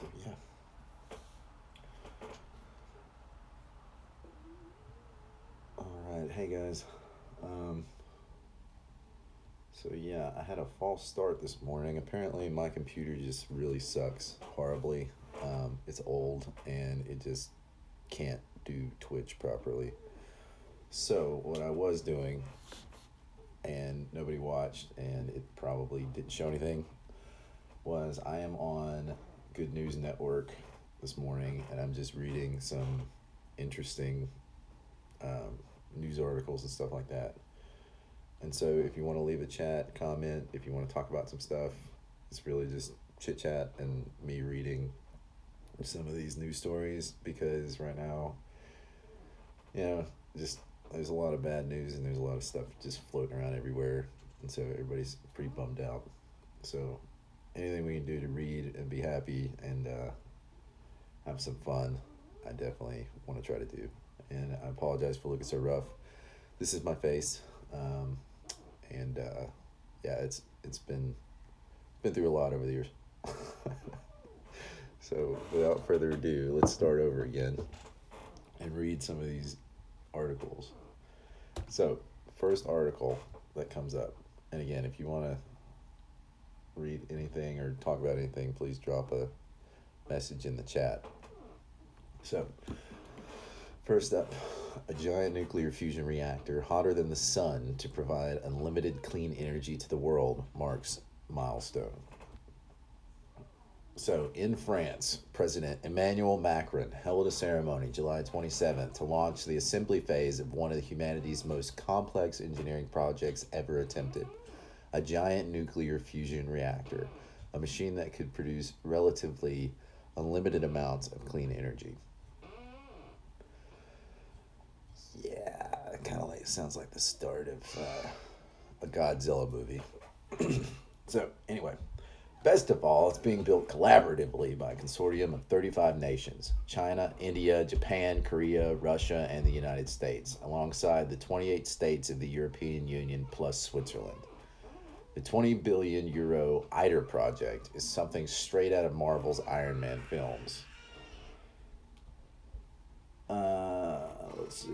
So yeah. All right. Hey guys. Um, so yeah, I had a false start this morning. Apparently, my computer just really sucks horribly. It's old and it just can't do Twitch properly. So what I was doing, and nobody watched, and it probably didn't show anything, was I am on Good News Network this morning, and I'm just reading some interesting um, news articles and stuff like that. And so, if you want to leave a chat, comment, if you want to talk about some stuff, it's really just chit chat and me reading some of these news stories because right now, you know, just there's a lot of bad news and there's a lot of stuff just floating around everywhere. And so, everybody's pretty bummed out. So, anything we can do to read and be happy and have some fun, I definitely want to try to do. And I apologize for looking so rough. This is my face. And yeah, it's been through a lot over the years. So without further ado, let's start over again and read some of these articles. So first article that comes up, and again, if you want to read anything or talk about anything, please drop a message in the chat. So first up, a giant nuclear fusion reactor hotter than the sun to provide unlimited clean energy to the world marks milestone. So, in France, President Emmanuel Macron held a ceremony July 27th to launch the assembly phase of one of humanity's most complex engineering projects ever attempted, a giant nuclear fusion reactor, a machine that could produce relatively unlimited amounts of clean energy. Yeah, it kind of like sounds like the start of a Godzilla movie. So, anyway, best of all, it's being built collaboratively by a consortium of 35 nations: China, India, Japan, Korea, Russia, and the United States, alongside the 28 states of the European Union plus Switzerland. The 20 billion euro ITER project is something straight out of Marvel's Iron Man films. Let's see.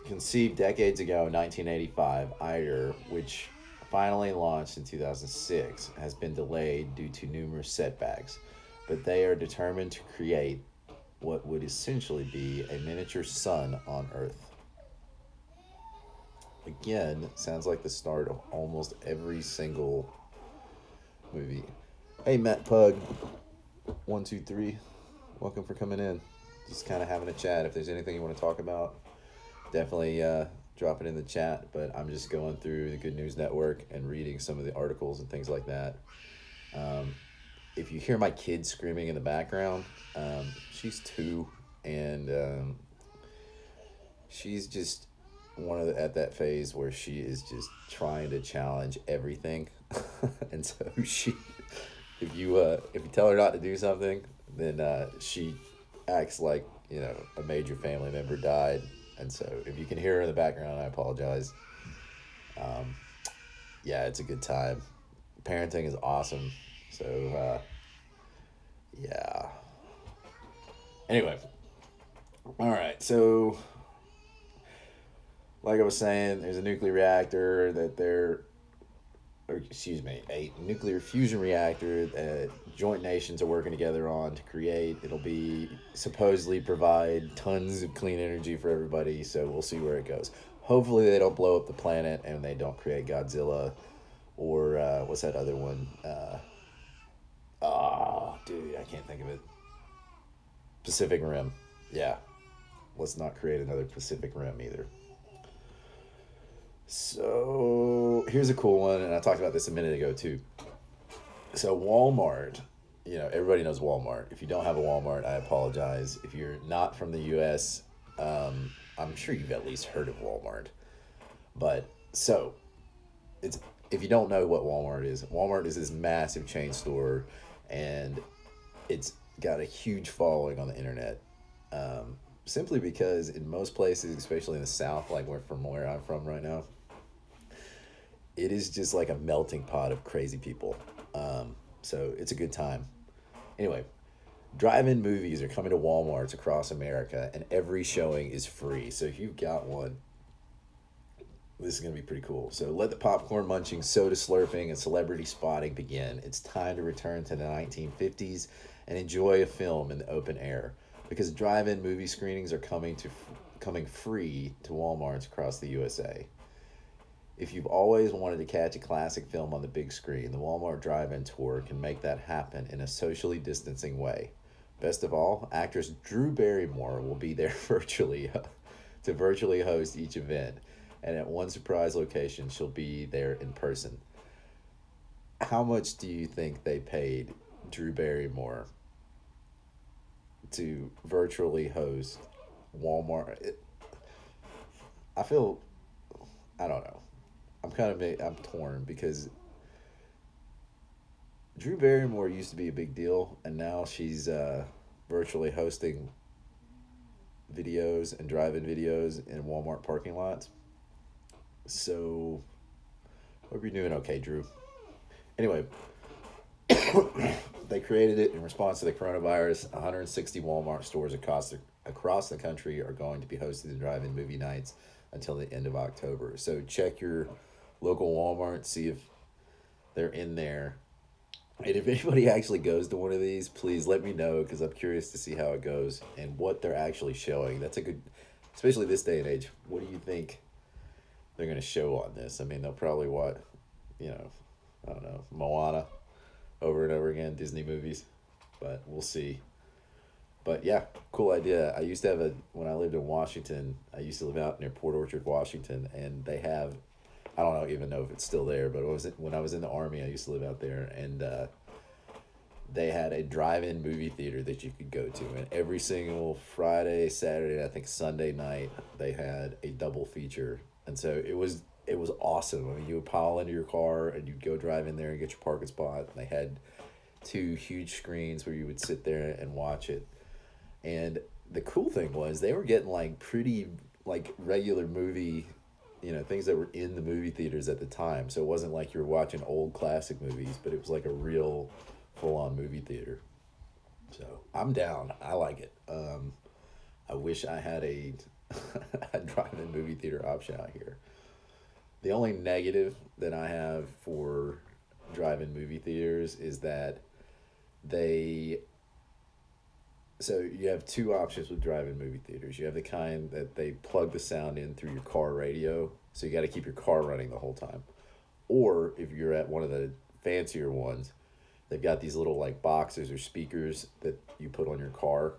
Conceived decades ago in 1985, ITER, which finally launched in 2006, has been delayed due to numerous setbacks, but they are determined to create what would essentially be a miniature sun on Earth. Again, sounds like the start of almost every single movie. Hey, Matt Pug, 123, welcome for coming in. Just kind of having a chat. If there's anything you want to talk about, definitely drop it in the chat. But I'm just going through the Good News Network and reading some of the articles and things like that. If you hear my kid screaming in the background, she's 2, and she's just at that phase where she is just trying to challenge everything. And so if you tell her not to do something, then she acts like a major family member died. And so if you can hear her in the background, I apologize. Yeah, it's a good time. Parenting is awesome. So yeah. Anyway, all right. So like I was saying, there's a nuclear reactor that a nuclear fusion reactor that joint nations are working together on to create. It'll be supposedly provide tons of clean energy for everybody, so we'll see where it goes. Hopefully they don't blow up the planet and they don't create Godzilla or what's that other one? Dude, I can't think of it. Pacific Rim. Yeah, let's not create another Pacific Rim either. So here's a cool one, and I talked about this a minute ago too. So Walmart, everybody knows Walmart. If you don't have a Walmart, I apologize. If you're not from the U.S., I'm sure you've at least heard of Walmart. But so it's if you don't know what Walmart is this massive chain store, and it's got a huge following on the internet. Simply because in most places, especially in the South, like where I'm from right now, it is just like a melting pot of crazy people. So it's a good time. Anyway, Drive-in movies are coming to Walmarts across America, and every showing is free. So if you've got one, this is going to be pretty cool. So let the popcorn munching, soda slurping, and celebrity spotting begin. It's time to return to the 1950s and enjoy a film in the open air, because drive-in movie screenings are coming free to Walmarts across the USA. If you've always wanted to catch a classic film on the big screen, the Walmart Drive-In Tour can make that happen in a socially distancing way. Best of all, actress Drew Barrymore will be there virtually to virtually host each event, and at one surprise location, she'll be there in person. How much do you think they paid Drew Barrymore to virtually host Walmart? I feel, I don't know. I'm torn because Drew Barrymore used to be a big deal, and now she's virtually hosting videos and drive-in videos in Walmart parking lots. So, hope you're doing okay, Drew. Anyway, they created it in response to the coronavirus. 160 Walmart stores across the country are going to be hosting the drive-in movie nights until the end of October. So check your local Walmart, see if they're in there. And if anybody actually goes to one of these, please let me know, because I'm curious to see how it goes and what they're actually showing. That's a good, especially this day and age. What do you think they're going to show on this? I mean, they'll probably I don't know, Moana over and over again, Disney movies, but we'll see. But yeah, cool idea. I used to have when I lived in Washington, I used to live out near Port Orchard, Washington, and they have, I don't even know if it's still there, but when I was in the Army, I used to live out there, and they had a drive-in movie theater that you could go to, and every single Friday, Saturday, I think Sunday night, they had a double feature, and so it was awesome. I mean, you would pile into your car and you'd go drive in there and get your parking spot, and they had two huge screens where you would sit there and watch it. And the cool thing was they were getting like pretty like regular movie, things that were in the movie theaters at the time. So it wasn't like you were watching old classic movies, but it was like a real full-on movie theater. So I'm down. I like it. I wish I had a drive-in movie theater option out here. The only negative that I have for drive-in movie theaters is that they so you have two options with drive-in movie theaters. You have the kind that they plug the sound in through your car radio, so you got to keep your car running the whole time. Or if you're at one of the fancier ones, they've got these little like boxes or speakers that you put on your car.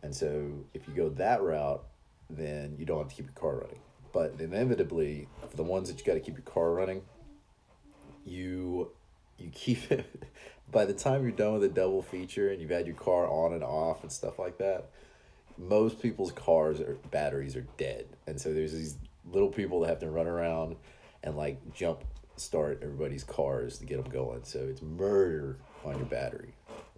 And so if you go that route, then you don't have to keep your car running. But inevitably, for the ones that you got to keep your car running, you keep it. By the time you're done with a double feature and you've had your car on and off and stuff like that, most people's cars or batteries are dead, and so there's these little people that have to run around and like jump start everybody's cars to get them going. So it's murder on your battery.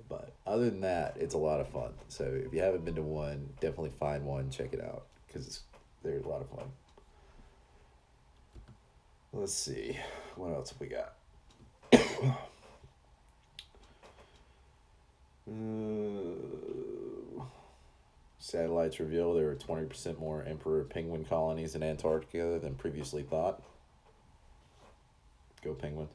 But other than that, it's a lot of fun. So if you haven't been to one, definitely find one, check it out, because they're a lot of fun. Let's see, what else have we got? Satellites reveal there are 20% more emperor penguin colonies in Antarctica than previously thought. Go Penguins.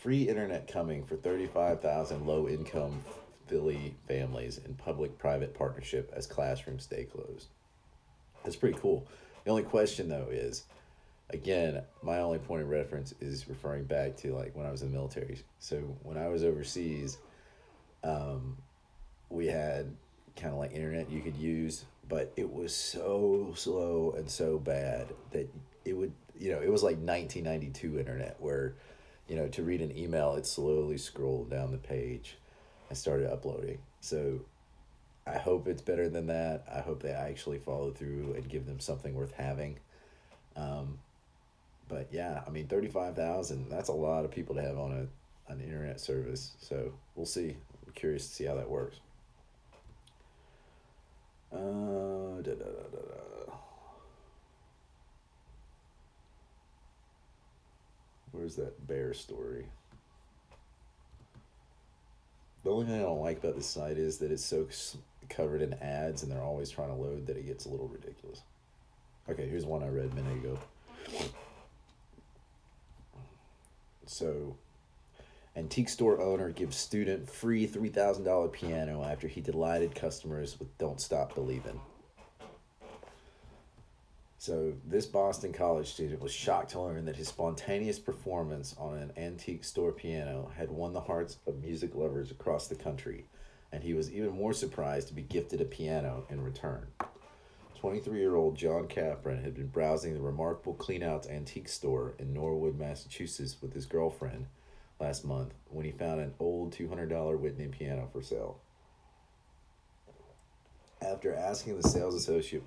Free internet coming for 35,000 low-income Philly families in public-private partnership as classrooms stay closed. That's pretty cool. The only question, though, is, again, my only point of reference is referring back to like when I was in the military. So when I was overseas, we had kind of like internet you could use, but it was so slow and so bad that it was like 1992 internet where, to read an email, it slowly scrolled down the page and started uploading. So I hope it's better than that. I hope they actually follow through and give them something worth having. But yeah, I mean, 35,000, that's a lot of people to have on an internet service. So we'll see. I'm curious to see how that works. Where's that bear story? The only thing I don't like about this site is that it's so covered in ads and they're always trying to load that it gets a little ridiculous. Okay, here's one I read a minute ago. So, antique store owner gives student free $3,000 piano after he delighted customers with Don't Stop Believin'. So, this Boston college student was shocked to learn that his spontaneous performance on an antique store piano had won the hearts of music lovers across the country, and he was even more surprised to be gifted a piano in return. 23-year-old John Capron had been browsing the remarkable Cleanouts antique store in Norwood, Massachusetts with his girlfriend last month when he found an old $200 Whitney piano for sale. After asking the sales associate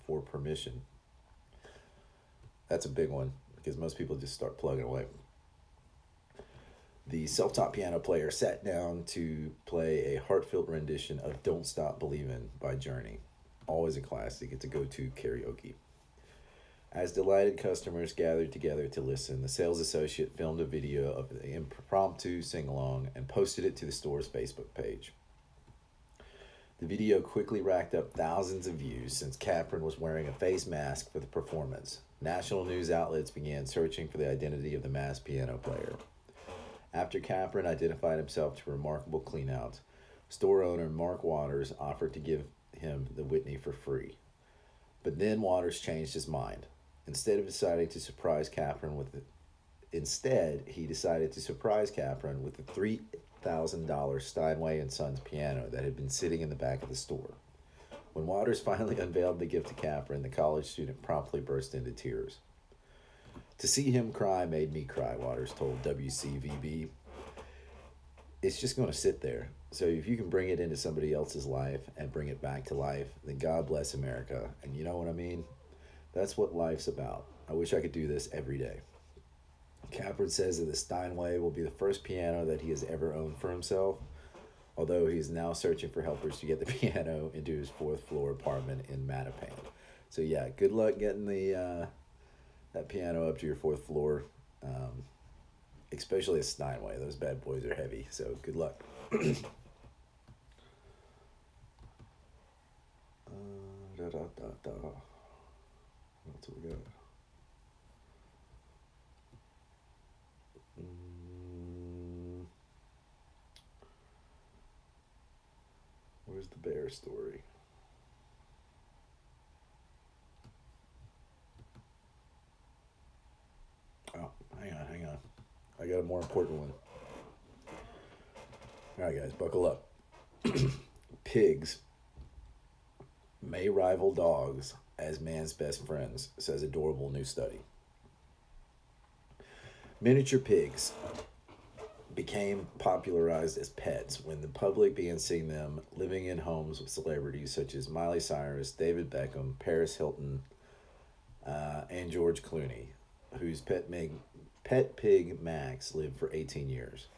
for permission, that's a big one because most people just start plugging away. The self-taught piano player sat down to play a heartfelt rendition of Don't Stop Believin' by Journey. Always a classic. It's a go-to karaoke. As delighted customers gathered together to listen, the sales associate filmed a video of the impromptu sing-along and posted it to the store's Facebook page. The video quickly racked up thousands of views since Capron was wearing a face mask for the performance. National news outlets began searching for the identity of the masked piano player. After Capron identified himself to Remarkable Cleanouts, store owner Mark Waters offered to give him the Whitney for free. But then Waters changed his mind. Instead, he decided to surprise Capron with the $3,000 Steinway and Sons piano that had been sitting in the back of the store. When Waters finally unveiled the gift to Capron, the college student promptly burst into tears. "To see him cry made me cry," Waters told WCVB. "It's just going to sit there. So if you can bring it into somebody else's life and bring it back to life, then God bless America. And you know what I mean? That's what life's about. I wish I could do this every day." Capron says that the Steinway will be the first piano that he has ever owned for himself, although he is now searching for helpers to get the piano into his fourth-floor apartment in Mattapan. So yeah, good luck getting that piano up to your fourth floor, especially a Steinway. Those bad boys are heavy, so good luck. What else we got? Where's the bear story? Oh, hang on. I got a more important one. All right, guys, buckle up. Pigs may rival dogs as man's best friends, says adorable new study. Miniature pigs became popularized as pets when the public began seeing them living in homes with celebrities such as Miley Cyrus, David Beckham, Paris Hilton, and George Clooney, whose pet pig Max lived for 18 years.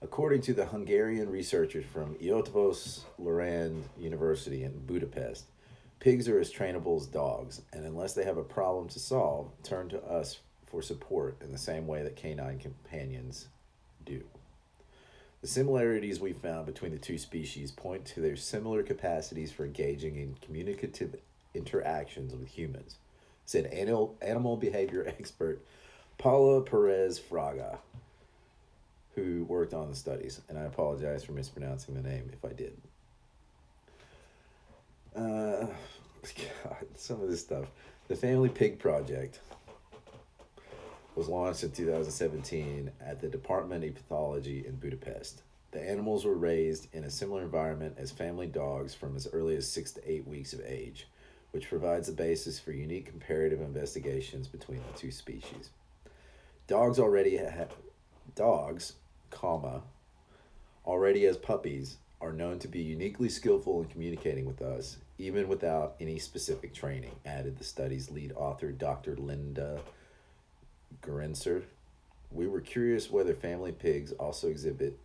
According to the Hungarian researchers from Eötvös Loránd University in Budapest, pigs are as trainable as dogs, and unless they have a problem to solve, turn to us for support in the same way that canine companions do. The similarities we found between the two species point to their similar capacities for engaging in communicative interactions with humans, said animal behavior expert Paula Perez Fraga, who worked on the studies, and I apologize for mispronouncing the name if I did. God, some of this stuff. The Family Pig Project was launched in 2017 at the Department of Pathology in Budapest. The animals were raised in a similar environment as family dogs from as early as 6 to 8 weeks of age, which provides the basis for unique comparative investigations between the two species. Dogs, already as puppies, are known to be uniquely skillful in communicating with us, even without any specific training, added the study's lead author, Dr. Linda Gerenser. We were curious whether family pigs also exhibit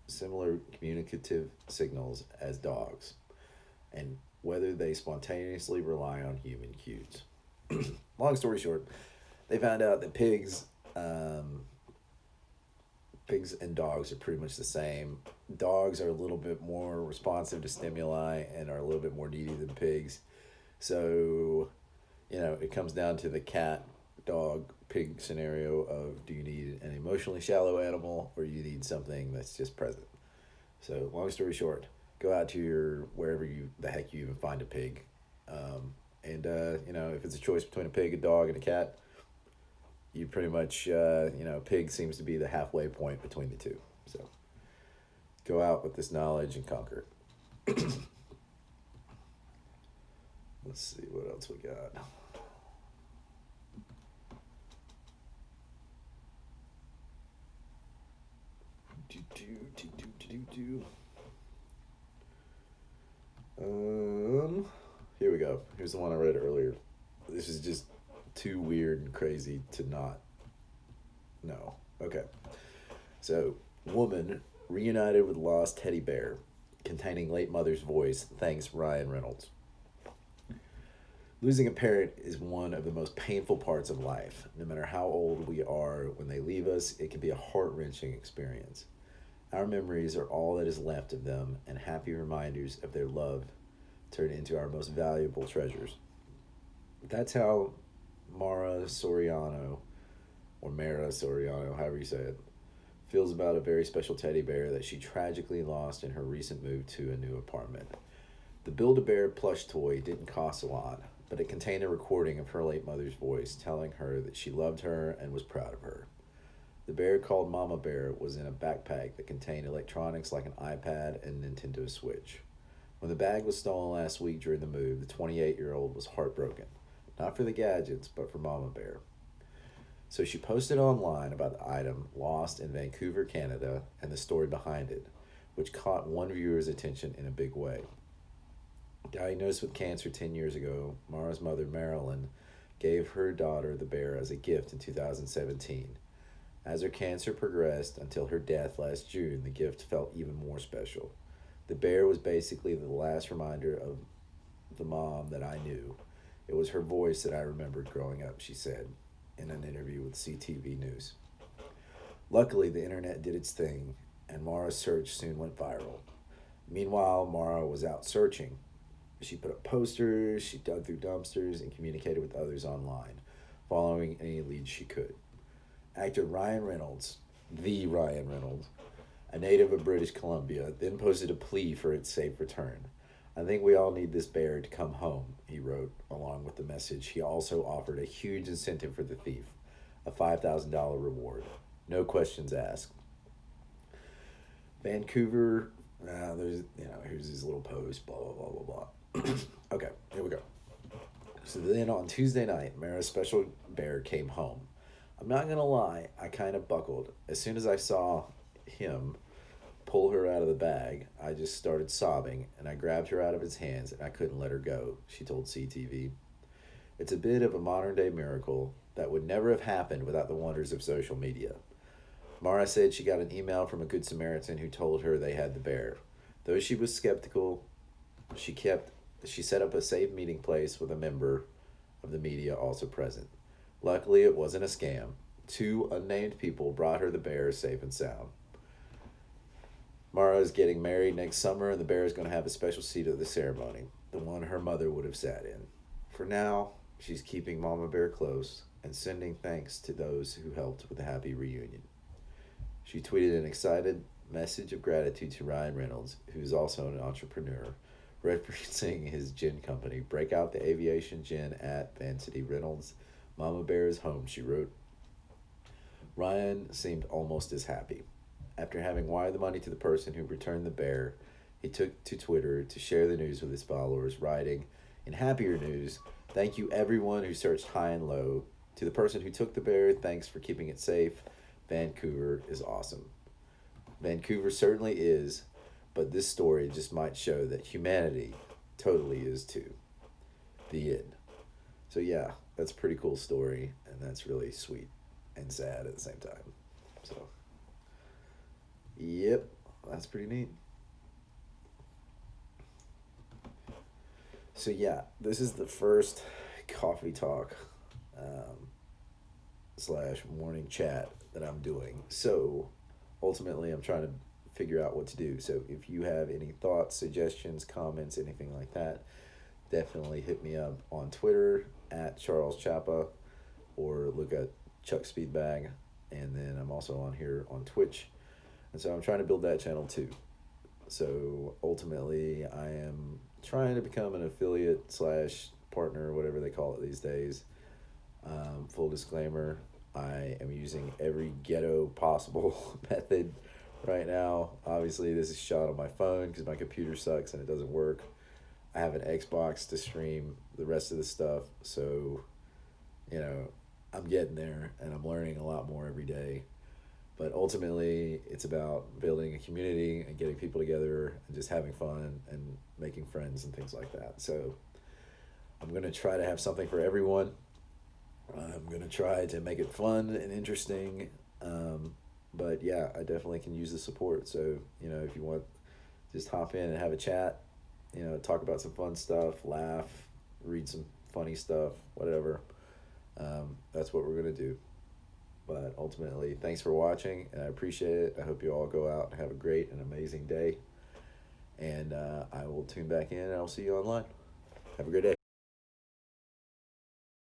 similar communicative signals as dogs, and whether they spontaneously rely on human cues. Long story short, they found out that pigs Pigs and dogs are pretty much the same. Dogs are a little bit more responsive to stimuli and are a little bit more needy than pigs. So, it comes down to the cat, dog, pig scenario of, do you need an emotionally shallow animal or you need something that's just present? So, long story short, go out to your wherever the heck you even find a pig. If it's a choice between a pig, a dog, and a cat, you pretty much, pig seems to be the halfway point between the two. So go out with this knowledge and conquer. Let's see what else we got. Here we go. Here's the one I read earlier. This is just too weird and crazy to not know. Okay. So, woman reunited with lost teddy bear containing late mother's voice, thanks Ryan Reynolds. Losing a parent is one of the most painful parts of life. No matter how old we are when they leave us, it can be a heart-wrenching experience. Our memories are all that is left of them, and happy reminders of their love turn into our most valuable treasures. That's how Mara Soriano, or Mara Soriano, however you say it, feels about a very special teddy bear that she tragically lost in her recent move to a new apartment. The Build-A-Bear plush toy didn't cost a lot, but it contained a recording of her late mother's voice telling her that she loved her and was proud of her. The bear, called Mama Bear, was in a backpack that contained electronics like an iPad and Nintendo Switch. When the bag was stolen last week during the move, the 28-year-old was heartbroken. Not for the gadgets, but for Mama Bear. So she posted online about the item lost in Vancouver, Canada, and the story behind it, which caught one viewer's attention in a big way. Diagnosed with cancer 10 years ago, Mara's mother, Marilyn, gave her daughter the bear as a gift in 2017. As her cancer progressed until her death last June, the gift felt even more special. The bear was basically the last reminder of the mom that I knew. It was her voice that I remembered growing up, she said in an interview with CTV News. Luckily, the internet did its thing, and Mara's search soon went viral. Meanwhile, Mara was out searching. She put up posters, she dug through dumpsters, and communicated with others online, following any leads she could. Actor Ryan Reynolds, the Ryan Reynolds, a native of British Columbia, then posted a plea for its safe return. I think we all need this bear to come home, he wrote, along with the message. He also offered a huge incentive for the thief, a $5,000 reward. No questions asked. Vancouver, here's his little post, blah, blah, blah, blah, blah. Okay, here we go. So then on Tuesday night, Mara's special bear came home. I'm not going to lie, I kind of buckled. As soon as I saw him pull her out of the bag, I just started sobbing, and I grabbed her out of his hands, and I couldn't let her go, she told CTV. It's a bit of a modern-day miracle that would never have happened without the wonders of social media. Mara said she got an email from a Good Samaritan who told her they had the bear. Though she was skeptical, she set up a safe meeting place with a member of the media also present. Luckily, it wasn't a scam. 2 unnamed people brought her the bear safe and sound. Mara is getting married next summer, and the bear is going to have a special seat at the ceremony, the one her mother would have sat in. For now, she's keeping Mama Bear close and sending thanks to those who helped with the happy reunion. She tweeted an excited message of gratitude to Ryan Reynolds, who is also an entrepreneur, referencing his gin company. Break out the aviation gin at Van City Reynolds. Mama Bear is home, she wrote. Ryan seemed almost as happy. After having wired the money to the person who returned the bear, he took to Twitter to share the news with his followers, writing, "In happier news, thank you everyone who searched high and low. To the person who took the bear, thanks for keeping it safe. Vancouver is awesome." Vancouver certainly is, but this story just might show that humanity totally is too. The end. So yeah, that's a pretty cool story, and that's really sweet and sad at the same time. So, yep, that's pretty neat. So yeah, this is the first coffee talk / morning chat that I'm doing. So ultimately, I'm trying to figure out what to do. So if you have any thoughts, suggestions, comments, anything like that, definitely hit me up on Twitter at Charles Chapa, or look at Chuck Speedbag. And then I'm also on here on Twitch. And so I'm trying to build that channel too. So ultimately, I am trying to become an affiliate slash partner, whatever they call it these days. Full disclaimer, I am using every ghetto possible method right now. Obviously, this is shot on my phone because my computer sucks and it doesn't work. I have an Xbox to stream the rest of the stuff, so, you know, I'm getting there and I'm learning a lot more every day. But ultimately, it's about building a community and getting people together and just having fun and making friends and things like that. So I'm going to try to have something for everyone. I'm going to try to make it fun and interesting. But yeah, I definitely can use the support. So, you know, if you want, just hop in and have a chat, you know, talk about some fun stuff, laugh, read some funny stuff, whatever. That's what we're going to do. But ultimately, thanks for watching, and I appreciate it. I hope you all go out and have a great and amazing day. And I will tune back in, and I'll see you online. Have a great day.